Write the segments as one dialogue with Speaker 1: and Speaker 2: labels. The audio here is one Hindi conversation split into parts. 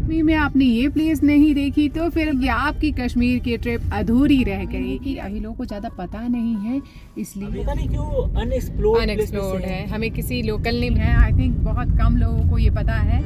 Speaker 1: कश्मीर में आपने ये प्लेस नहीं देखी तो फिर ये आपकी कश्मीर की ट्रिप अधूरी रह गई। कि अभी लोगों को ज़्यादा पता नहीं है, इसलिए
Speaker 2: पता नहीं क्यों
Speaker 1: अनएक्सप्लोर्ड है। हमें किसी लोकल ने है, आई थिंक बहुत कम लोगों को ये पता है।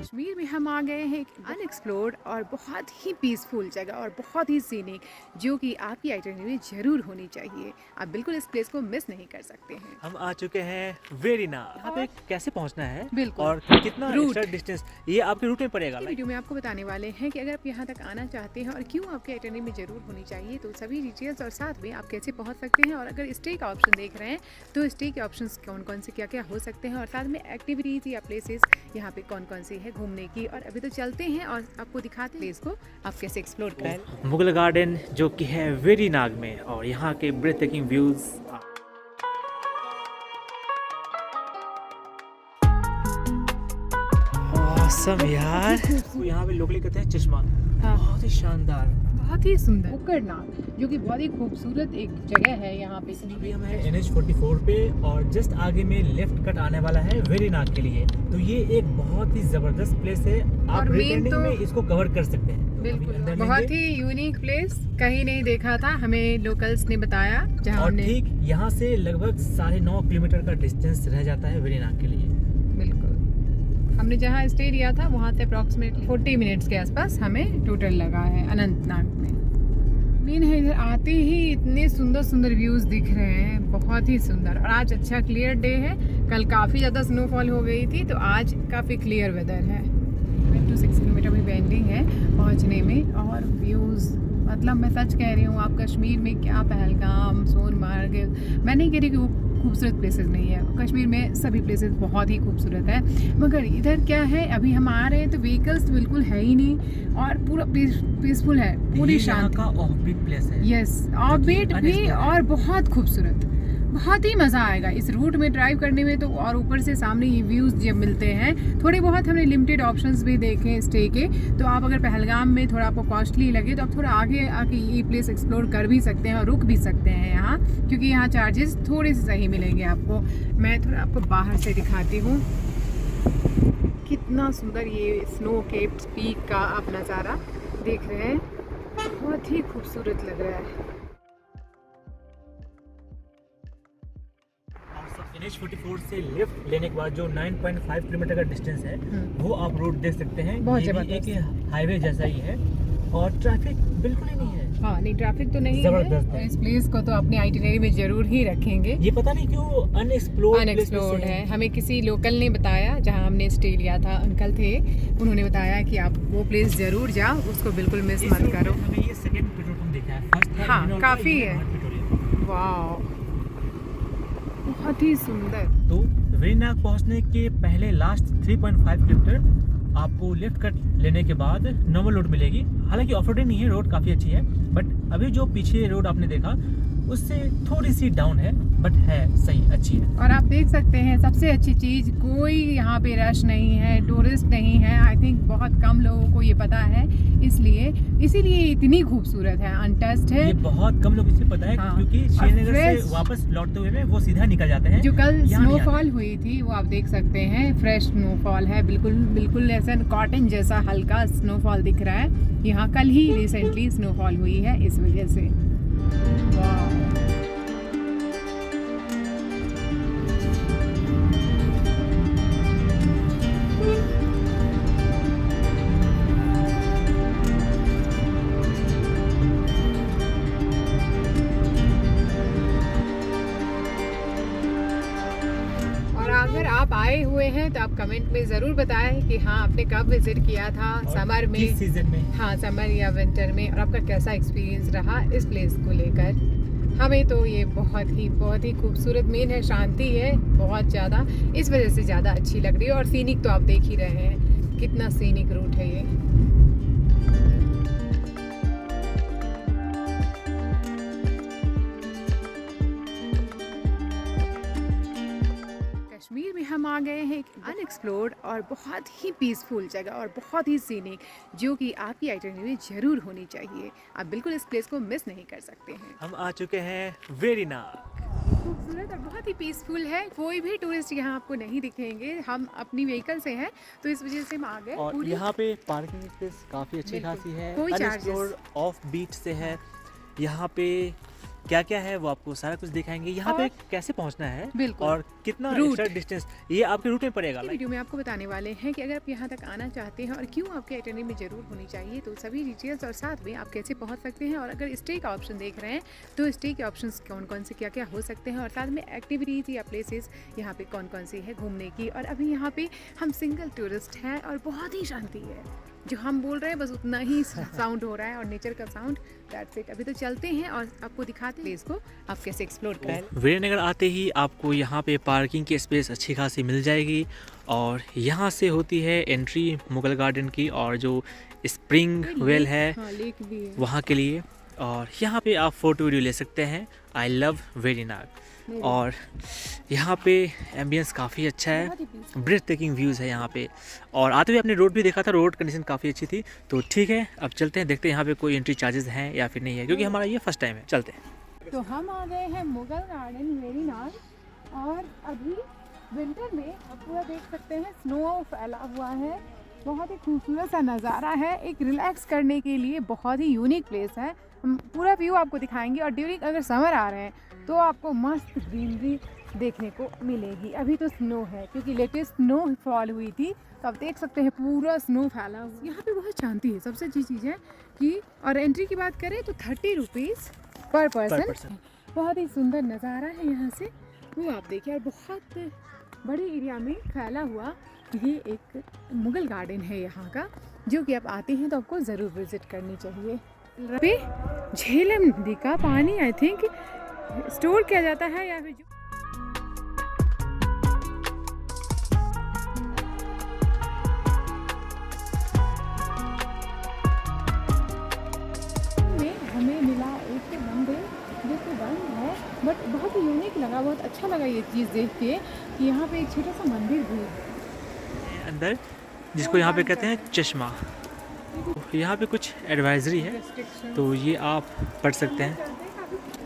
Speaker 1: कश्मीर में हम आ गए हैं एक अनएक्सप्लोर्ड और बहुत ही पीसफुल जगह और बहुत ही सीनिक, जो कि आपकी आइटनरी में जरूर होनी चाहिए। आप बिल्कुल इस प्लेस को मिस नहीं कर सकते हैं।
Speaker 2: हम आ चुके हैं वेरीनाग। यहाँ पे कैसे पहुँचना है
Speaker 1: बिल्कुल।
Speaker 2: और कितना
Speaker 1: रूट।
Speaker 2: एक्स्ट्रा डिस्टेंस ये आपके रूट में पड़ेगा।
Speaker 1: वीडियो में आपको बताने वाले हैं कि अगर आप यहाँ तक आना चाहते हैं और क्यों आपके आइटनरी में जरूर होनी चाहिए, तो सभी डिटेल्स और साथ में आप कैसे पहुँच सकते हैं। और अगर स्टे का ऑप्शन देख रहे हैं तो स्टे के ऑप्शंस कौन कौन से क्या क्या हो सकते हैं, और साथ में एक्टिविटीज़ या प्लेसेस यहाँ पे कौन कौन सी है घूमने की। और अभी तो चलते हैं और आपको दिखाते हैं प्लेस को आप कैसे एक्सप्लोर करें।
Speaker 2: मुगल गार्डन जो कि है वेरीनाग में, और यहाँ के ब्रेथ टेकिंग व्यूज। ऑसम यार। तो यहाँ पे लोकली कहते हैं चश्मा।
Speaker 1: हाँ।
Speaker 2: बहुत ही शानदार,
Speaker 1: बहुत ही सुंदर कुक्कड़नाग, जो कि बहुत ही खूबसूरत एक जगह है यहाँ पे।
Speaker 2: अभी हम हैं NH44 पे और जस्ट आगे में लेफ्ट कट आने वाला है वेरीनाग के लिए। तो ये एक बहुत ही जबरदस्त प्लेस है, आप
Speaker 1: और
Speaker 2: रिटर्निंग
Speaker 1: तो
Speaker 2: में इसको कवर कर सकते हैं। तो अभी
Speaker 1: बिल्कुल
Speaker 2: अंदर
Speaker 1: बहुत
Speaker 2: लेंगे।
Speaker 1: ही यूनिक प्लेस, कहीं नहीं देखा था, हमें लोकल्स ने बताया। जहाँ
Speaker 2: और
Speaker 1: हमने
Speaker 2: ठीक यहाँ से लगभग 9.5 किलोमीटर का डिस्टेंस रह जाता है वेरीनाग के लिए।
Speaker 1: बिल्कुल हमने जहाँ स्टे लिया था वहाँ से अप्रॉक्सीमेटली 40 मिनट्स के आसपास हमें टोटल लगा है अनंतनाग में। मेन है इधर आते ही इतने सुंदर सुंदर व्यूज़ दिख रहे हैं, बहुत ही सुंदर। और आज अच्छा क्लियर डे है, कल काफ़ी ज़्यादा स्नोफॉल हो गई थी, तो आज काफ़ी क्लियर वेदर है। 6 किलोमीटर भी पेंडिंग है पहुँचने में। और व्यूज़ मतलब मैं सच कह रही हूँ, आप कश्मीर में क्या पहलगाम, सोनमार्ग, मैं नहीं कह रही कि वो खूबसूरत प्लेसेस नहीं है, कश्मीर में सभी प्लेसेस बहुत ही खूबसूरत है। मगर इधर क्या है, अभी हम आ रहे हैं तो व्हीकल्स बिल्कुल है ही नहीं और पूरा पीसफुल है, पूरी शांति
Speaker 2: का ऑफबीट प्लेस है।
Speaker 1: यस, ऑफबीट भी और बहुत खूबसूरत, बहुत ही मज़ा आएगा इस रूट में ड्राइव करने में। तो और ऊपर से सामने ये व्यूज़ जब मिलते हैं, थोड़े बहुत हमने लिमिटेड ऑप्शंस भी देखे स्टे के। तो आप अगर पहलगाम में थोड़ा आपको कॉस्टली लगे तो आप थोड़ा आगे आके ये प्लेस एक्सप्लोर कर भी सकते हैं और रुक भी सकते हैं यहाँ, क्योंकि यहाँ चार्जेस थोड़े से सही मिलेंगे आपको। मैं थोड़ा आपको बाहर से दिखाती हूँ, कितना सुंदर ये स्नो केप्ड पीक का आप नज़ारा देख रहे हैं, बहुत ही खूबसूरत लग रहा है।
Speaker 2: NH44 से लेफ्ट लेने के बाद जो 9.5 किलोमीटर का डिस्टेंस है, वो आप रोड देख सकते हैं।
Speaker 1: बहुत
Speaker 2: ये भी एक हाईवे जैसा ही है और ट्रैफिक बिल्कुल ही नहीं है।
Speaker 1: हाँ नहीं, ट्रैफिक तो नहीं
Speaker 2: जबरदस्त है।
Speaker 1: इस प्लेस को तो अपने आइटिनरी में जरूर ही रखेंगे।
Speaker 2: ये पता नहीं क्यों
Speaker 1: अनएक्सप्लोर्ड है। हमें किसी लोकल ने बताया, जहाँ हमने स्टे लिया था, अंकल थे, उन्होंने बताया कि आप वो प्लेस जरूर जाओ, उसको बिल्कुल मिस मत करो।
Speaker 2: हमें ये सेकंड पेट्रोल पंप देखा है, फर्स्ट था
Speaker 1: हाँ,
Speaker 2: इग्नोर का,
Speaker 1: काफी
Speaker 2: ये
Speaker 1: है।
Speaker 2: भारत पेट्रोलियम।
Speaker 1: वाह, बहुत ही सुंदर।
Speaker 2: तो वेरीनाग पहुंचने के पहले लास्ट 3.5 किलोमीटर आपको लेफ्ट कट लेने के बाद नॉर्मल रोड मिलेगी। हालांकि ऑफ रोडिंग नहीं है, रोड काफ़ी अच्छी है, बट अभी जो पीछे रोड आपने देखा उससे थोड़ी सी डाउन है, बट है सही, अच्छी है।
Speaker 1: और आप देख सकते हैं सबसे अच्छी चीज़, कोई यहाँ पे रश नहीं है, टूरिस्ट नहीं है। आई थिंक बहुत कम लोगों को ये पता है, इसीलिए इतनी खूबसूरत है, अनटच्ड है।
Speaker 2: ये बहुत कम लोग इसे पता है।
Speaker 1: हाँ।
Speaker 2: क्योंकि श्रीनगर से वापस लौटते हुए में वो सीधा निकल जाते हैं।
Speaker 1: जो कल
Speaker 2: यहाँ नहीं
Speaker 1: स्नोफॉल हुई थी वो आप देख सकते हैं, फ्रेश स्नोफॉल है, बिल्कुल बिल्कुल ऐसा कॉटन जैसा हल्का स्नोफॉल दिख रहा है। यहाँ कल ही रिसेंटली स्नोफॉल हुई है, इस वजह से। वाह, अगर आप आए हुए हैं तो आप कमेंट में ज़रूर बताएं कि हाँ आपने कब विजिट किया था, समर में,
Speaker 2: किस सीजन में।
Speaker 1: हाँ समर या विंटर में, और आपका कैसा एक्सपीरियंस रहा इस प्लेस को लेकर। हमें तो ये बहुत ही खूबसूरत, मेन है शांति है बहुत ज़्यादा, इस वजह से ज़्यादा अच्छी लग रही है। और सीनिक तो आप देख ही रहे हैं, कितना सीनिक रूट है ये। कश्मीर में हम आ गए हैं एक अनएक्सप्लोर्ड और बहुत ही पीसफुल जगह और बहुत ही सीनिक, जो कि आपकी आइटनरी में जरूर होनी चाहिए। आप बिल्कुल इस प्लेस को मिस नहीं कर सकते हैं।
Speaker 2: हम आ चुके हैं वेरीनाग।
Speaker 1: खूबसूरत और बहुत ही पीसफुल है। कोई भी टूरिस्ट यहाँ आपको नहीं दिखेंगे, हम अपनी व्हीकल से हैं तो इस वजह से हम आ गए।
Speaker 2: और यहाँ पे पार्किंग स्पेस काफ़ी अच्छी
Speaker 1: बिल्कुल,
Speaker 2: खासी है,
Speaker 1: कोई
Speaker 2: अनएक्सप्लोर्ड ऑफ बीट से है। यहाँ पे क्या क्या है वो आपको सारा कुछ दिखाएंगे। यहाँ पे कैसे पहुँचना है
Speaker 1: बिल्कुल,
Speaker 2: और कितना
Speaker 1: रूट।
Speaker 2: एक्स्ट्रा डिस्टेंस ये आपके रूट में पड़ेगा।
Speaker 1: वीडियो में आपको बताने वाले हैं कि अगर आप यहाँ तक आना चाहते हैं और क्यों आपके आइटनरी में जरूर होनी चाहिए, तो सभी डिटेल्स और साथ में आप कैसे पहुँच सकते हैं। और अगर स्टे का ऑप्शन देख रहे हैं तो स्टे के ऑप्शंस कौन कौन से क्या क्या हो सकते हैं, और साथ में एक्टिविटीज़ या प्लेसेस यहाँ पे कौन कौन सी है घूमने की। और अभी यहाँ पे हम सिंगल टूरिस्ट हैं और बहुत ही शांति है, जो हम बोल रहे हैं बस उतना ही साउंड हो रहा है और नेचर का साउंड, दैट्स इट। अभी तो चलते हैं और आपको दिखाते हैं प्लेस को आप कैसे एक्सप्लोर करें।
Speaker 2: वीरनगर आते ही आपको यहाँ पे पार्किंग की स्पेस अच्छी खासी मिल जाएगी और यहाँ से होती है एंट्री मुगल गार्डन की और जो स्प्रिंग वेल है
Speaker 1: लेक भी है
Speaker 2: वहाँ के लिए। और यहाँ पे आप फ़ोटो वीडियो ले सकते हैं। I love Verinag. और यहाँ पे एम्बियंस काफ़ी अच्छा है, ब्रेथ टेकिंग व्यूज़ है यहाँ पे। और आते हुए आपने रोड भी देखा था, रोड कंडीशन काफ़ी अच्छी थी। तो ठीक है, अब चलते हैं, देखते हैं यहाँ पे कोई एंट्री चार्जेस हैं या फिर नहीं है, क्योंकि हमारा ये फर्स्ट टाइम है। चलते हैं।
Speaker 1: तो हम आ गए हैं मुगल गार्डन वेरीनाग, और अभी विंटर में आप पूरा देख सकते हैं स्नो फैला हुआ है। बहुत ही खूबसूरत सा नज़ारा है, एक रिलैक्स करने के लिए बहुत ही यूनिक प्लेस है। हम पूरा व्यू आपको दिखाएंगे। और ड्यूरिंग अगर समर आ रहे हैं तो आपको मस्त ग्रीनरी देखने को मिलेगी। अभी तो स्नो है क्योंकि लेटेस्ट स्नो फॉल हुई थी, तो आप देख सकते हैं पूरा स्नो फैला हुआ। यहाँ पे बहुत शांति है, सबसे अच्छी चीज़ है कि, और एंट्री की बात करें तो 30 रुपीज़ पर पर्सन। बहुत ही सुंदर नज़ारा है यहाँ से, वो आप देखिए। और बहुत बड़े एरिया में फैला हुआ ये एक मुगल गार्डन है यहाँ का, जो कि आप आते हैं तो आपको ज़रूर विजिट करनी चाहिए। पे झेलम नदी का पानी आई थिंक स्टोर किया जाता है या फिर हमें मिला एक मंदिर जो कि बंद है, बट बहुत ही यूनिक लगा, बहुत अच्छा लगा ये चीज़ देख के कि यहाँ पे एक छोटा सा मंदिर भी है
Speaker 2: अंदर, जिसको यहाँ पे कहते हैं चश्मा। यहाँ पे कुछ एडवाइजरी है तो ये आप पढ़ सकते हैं।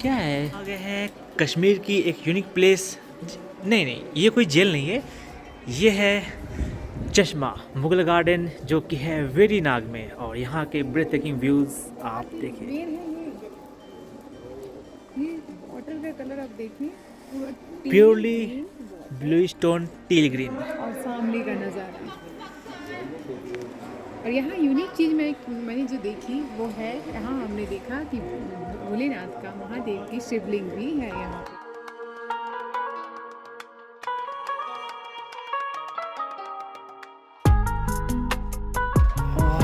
Speaker 2: क्या है आगे है कश्मीर की एक यूनिक प्लेस। नहीं, ये कोई जेल नहीं है, ये है चश्मा मुगल गार्डन, जो कि है वेरीनाग में। और यहाँ के ब्रेथ टेकिंग व्यूज़ आप देखिए।
Speaker 1: ये वाटर का कलर आप देखिए,
Speaker 2: purely blue stone till green,
Speaker 1: और सामने का नज़ारा। और यहाँ यूनिक चीज़ मैंने जो देखी वो है, यहाँ हमने देखा कि भोलेनाथ का, महादेव की शिवलिंग भी है यहाँ पे।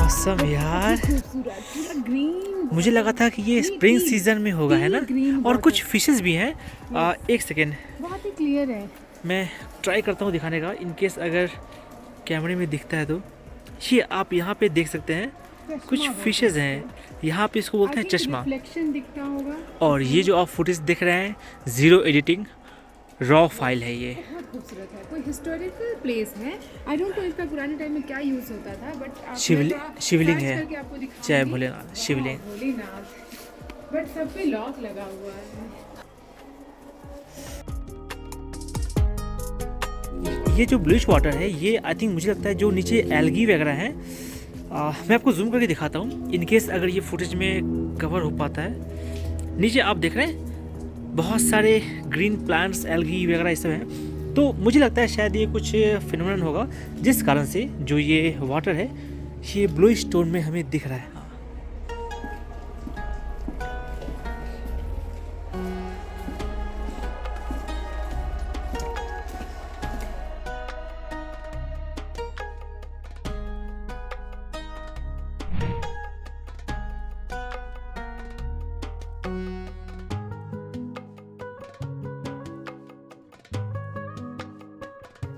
Speaker 2: ऑसम यार,
Speaker 1: खूबसूरत पूरा ग्रीन।
Speaker 2: मुझे लगा था कि ये स्प्रिंग सीजन में होगा, है ना। और कुछ फिशेस भी हैं। एक सेकेंड,
Speaker 1: बहुत ही क्लियर है।
Speaker 2: मैं ट्राई करता हूँ दिखाने का, इन केस अगर कैमरे में दिखता है तो। ये आप यहाँ पे देख सकते हैं कुछ फिशेस हैं, यहाँ पे इसको बोलते हैं चश्मा।
Speaker 1: रिफ्लेक्शन दिखता होगा।
Speaker 2: और ये जो आप फुटेज देख रहे हैं, ज़ीरो एडिटिंग रॉ फाइल है ये।
Speaker 1: बहुत खूबसूरत है, कोई हिस्टोरिकल प्लेस है। आई डोंट नो इसका पुराने टाइम में क्या यूज़ होता था, बट
Speaker 2: शिवलिंग है, जय भोलेनाथ, शिवलिंग।
Speaker 1: भोलेनाथ, बट सब पे लॉक लगा हुआ है।
Speaker 2: ये जो ब्लूइश वाटर है, ये आई थिंक मुझे लगता है जो नीचे एल्गी वगैरह हैं। मैं आपको जूम करके दिखाता हूँ, इन केस अगर ये फुटेज में कवर हो पाता है। नीचे आप देख रहे हैं बहुत सारे ग्रीन प्लांट्स, एल्गी वगैरह ये सब हैं। तो मुझे लगता है शायद ये कुछ फिनोमेनन होगा, जिस कारण से जो ये वाटर है ये ब्लू स्टोन में हमें दिख रहा है।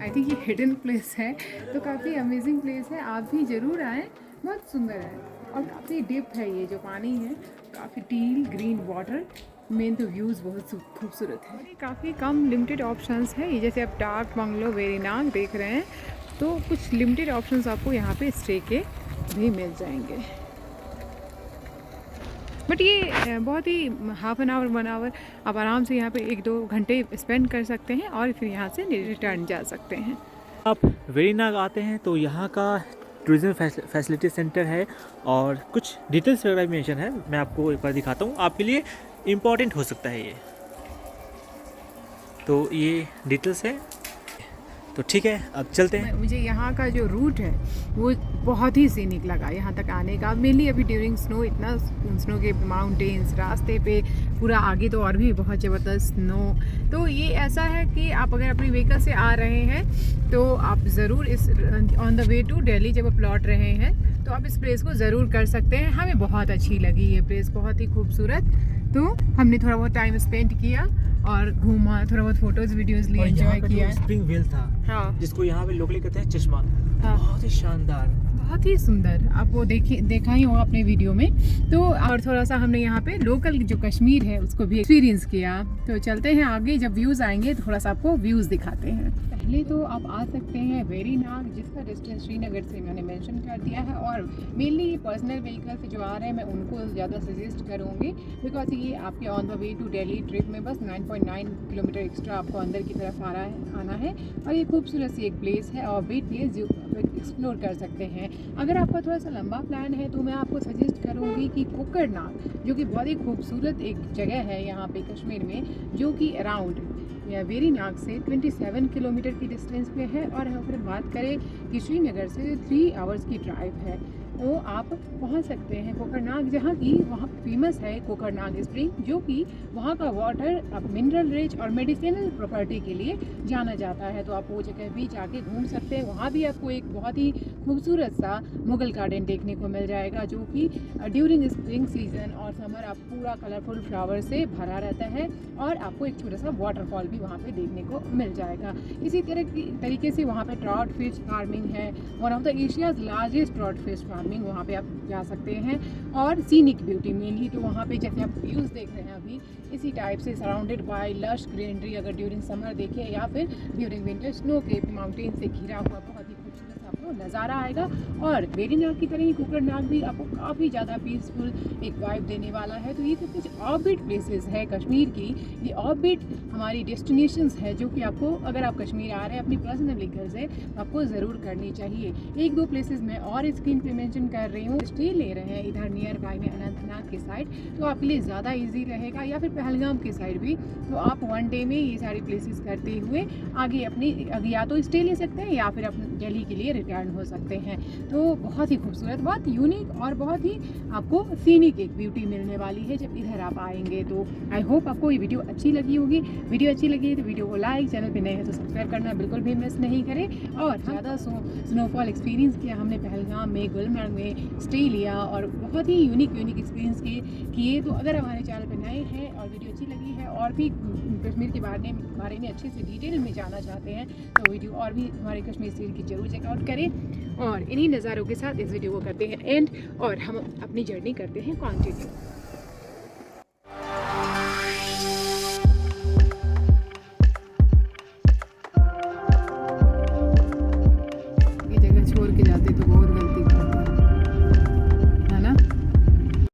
Speaker 1: आई थिंक ये हिडन प्लेस है, तो काफ़ी अमेजिंग प्लेस है, आप भी ज़रूर आएँ। बहुत सुंदर है और काफ़ी डीप है ये जो पानी है, काफ़ी टील ग्रीन वाटर। मेन तो व्यूज़ बहुत खूबसूरत है। काफ़ी कम लिमिटेड ऑप्शंस है, ये जैसे आप डार्क बंगलो वेरीनाग देख रहे हैं, तो कुछ लिमिटेड ऑप्शंस आपको यहाँ पे स्टे के भी मिल जाएंगे। बट ये बहुत ही हाफ एन आवर 1 आवर आप आराम से यहाँ पे 1-2 घंटे स्पेंड कर सकते हैं और फिर यहाँ से रिटर्न जा सकते हैं।
Speaker 2: आप वेरीनाग आते हैं तो यहाँ का टूरिज्म फैसिलिटी सेंटर है और कुछ डिटेल्स वगैरह मेंशन है, मैं आपको एक बार दिखाता हूँ, आपके लिए इम्पॉर्टेंट हो सकता है ये। तो ये डिटेल्स है, तो ठीक है अब चलते हैं।
Speaker 1: मुझे यहाँ का जो रूट है वो बहुत ही सीनिक लगा यहाँ तक आने का, मेनली अभी ड्यूरिंग स्नो, इतना स्नो के माउंटेन्स रास्ते पे पूरा, आगे तो और भी बहुत ज़बरदस्त स्नो। तो ये ऐसा है कि आप अगर अपनी व्हीकल से आ रहे हैं तो आप ज़रूर इस on the way to Delhi जब आप लौट रहे हैं तो आप इस प्लेस को ज़रूर कर सकते हैं। हमें बहुत अच्छी लगी ये प्लेस, बहुत ही खूबसूरत। तो हमने थोड़ा बहुत टाइम स्पेंड किया और घूमा, थोड़ा बहुत फोटोज वीडियोस लिए, एंजॉय किया।
Speaker 2: स्प्रिंग वेल था,
Speaker 1: हाँ,
Speaker 2: जिसको यहाँ पे लोकली कहते हैं चश्मा,
Speaker 1: हाँ,
Speaker 2: बहुत ही शानदार,
Speaker 1: बहुत ही सुंदर। आप वो देखा ही होगा अपने वीडियो में। तो और थोड़ा सा हमने यहाँ पे लोकल जो कश्मीर है उसको भी एक्सपीरियंस किया। तो चलते हैं आगे, जब व्यूज़ आएंगे तो थोड़ा सा आपको व्यूज़ दिखाते हैं। पहले तो आप आ सकते हैं वेरीनाग, जिसका डिस्टेंस श्रीनगर से मैंने मेंशन कर दिया है। और मेनली पर्सनल व्हीकल से जो आ रहे हैं मैं उनको ज़्यादा सजेस्ट करूँगी, बिकॉज ये आपके on the way to Delhi trip में बस 9.9 किलोमीटर एक्स्ट्रा आपको अंदर की तरफ आना है। और ये खूबसूरत सी एक प्लेस है और बीट प्लेस जो एक्सप्लोर कर सकते हैं। अगर आपका थोड़ा सा लंबा प्लान है तो मैं आपको सजेस्ट करूँगी कि कोकरनाग, जो कि बहुत ही खूबसूरत एक जगह है यहाँ पे कश्मीर में, जो कि अराउंड या वेरीनाग से 27 किलोमीटर की डिस्टेंस पे है। और अगर बात करें कि श्रीनगर से 3 आवर्स की ड्राइव है, तो आप पहुंच सकते हैं कोकरनाग, जहां की वहां फेमस है कोकरनाग स्प्रिंग, जो कि वहां का वाटर मिनरल रिच और मेडिसिनल प्रॉपर्टी के लिए जाना जाता है। तो आप वो जगह भी जाके घूम सकते हैं। वहां भी आपको एक बहुत ही खूबसूरत सा मुगल गार्डन देखने को मिल जाएगा, जो कि ड्यूरिंग स्प्रिंग सीजन और समर आप पूरा कलरफुल फ्लावर से भरा रहता है। और आपको एक छोटा सा वाटरफॉल भी वहाँ पे देखने को मिल जाएगा। इसी तरीके से वहाँ पे ट्राउट फिश फार्मिंग है, one of the Asia's largest trout fish farming, वहाँ पे आप जा सकते हैं। और सीनिक ब्यूटी मेनली, तो वहाँ पे जैसे आप व्यूज़ देख रहे हैं अभी, इसी टाइप से सराउंडेड बाय लश ग्रीनरी, अगर ड्यूरिंग समर देखें या फिर ड्यूरिंग विंटर स्नो के माउंटेन से घिरा हुआ बहुत ही खूबसूरत आपको नज़ारा आएगा। और वेरीनाग की तरह ही कोकरनाग भी आपको काफ़ी ज़्यादा पीसफुल एक वाइब देने वाला है। तो ये तो कुछ ऑफबीट प्लेसेस है कश्मीर की, ये ऑफबीट हमारी डेस्टिनेशंस है, जो कि आपको अगर आप कश्मीर आ रहे हैं अपनी पर्सनल व्हीकल से तो आपको ज़रूर करनी चाहिए। 1-2 प्लेसेस मैं और स्क्रीन पे मेंशन कर रही हूँ, स्टे ले रहे हैं इधर नियर बाय में अनंतनाग के साइड, तो आपके लिए ज़्यादा ईजी रहेगा। या फिर पहलगाम के साइड भी, तो आप 1 डे में ये सारी प्लेसेस करते हुए आगे अपनी या तो स्टे ले सकते हैं या फिर अपने दिल्ली के लिए रिटर्न हो सकते हैं। तो बहुत ही खूबसूरत, बहुत यूनिक और बहुत ही आपको सीनिक एक ब्यूटी मिलने वाली है जब इधर आप आएंगे। तो आई होप आपको ये वीडियो अच्छी लगी होगी। वीडियो अच्छी लगी है तो वीडियो को लाइक, चैनल पे नए हैं तो सब्सक्राइब करना बिल्कुल भी मिस नहीं करें। और ज़्यादा स्नोफॉल एक्सपीरियंस किया हमने पहलगाम में, गुलमर्ग में स्टे लिया और बहुत ही यूनिक एक्सपीरियंस किए। तो अगर हमारे चैनल पर नए हैं और वीडियो अच्छी लगी है और भी कश्मीर के बारे में अच्छे से डिटेल में जानना चाहते हैं तो वीडियो और भी हमारे कश्मीर सीरीज की जरूर चेकआउट करें। और इन्हीं नज़ारों के साथ इस वीडियो को करते हैं एंड और हम अपनी जर्नी करते हैं कंटिन्यू।